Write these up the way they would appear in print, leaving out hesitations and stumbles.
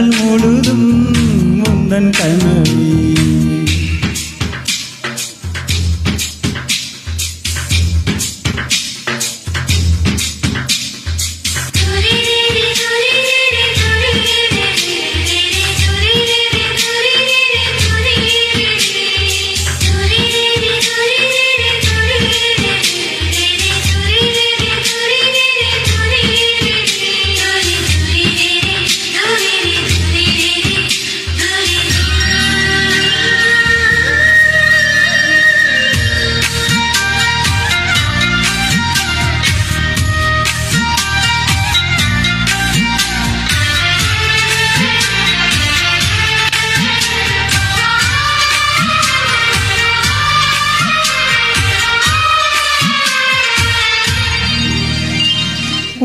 காதல் முழுதும் முந்தன் கனவே.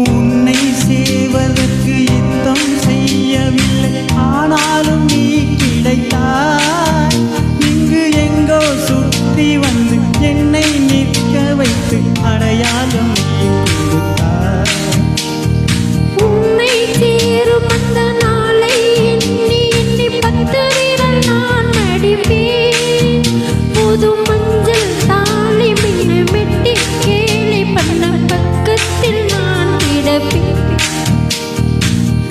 உன்னை சேவதற்கு யுத்தம் செய்யவில்லை, ஆனாலும் நீ கிடைத்தாய். இங்கு எங்கோ சுற்றி வந்து என்னை நிற்க வைத்து அடையாளம் நீ கொடுத்தாய். உன்னை சேரும் அந்த நாளை எண்ணி எண்ணி 10 விரல் நான் அடிப்பேன். புது மஞ்சள் தாலி மின்ன மெட்டி கேலி பண்ண பக்கத்தில் நான் கிடப்பேன்.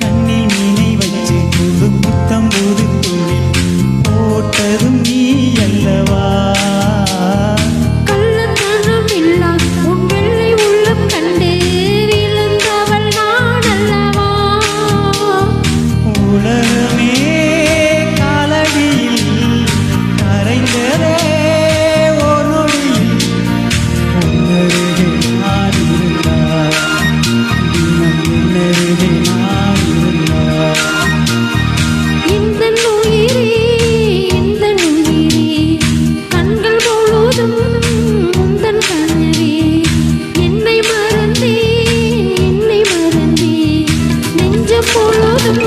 கண்ணில் மீனை வச்சு புது புத்தம் புது துணில் போட்டதும் நீ அல்லவா. கள்ளத்தனம் இல்லா உன் வெள்ளை உள்ளம் கண்டு விழுந்தவள் நான் அல்லவா. உலகமே காலடியில் கரைந்ததே ஓர் நொடியில். உன்னருகே நான் இருந்தார், தினம் என்னருகே நான் இருந்தார். இந்த உயிரே இந்த உயிரே கண்கள் முழுதும் உந்தன் கனவே. என்னை மறந்தேன் நெஞ்சம் முழுதும்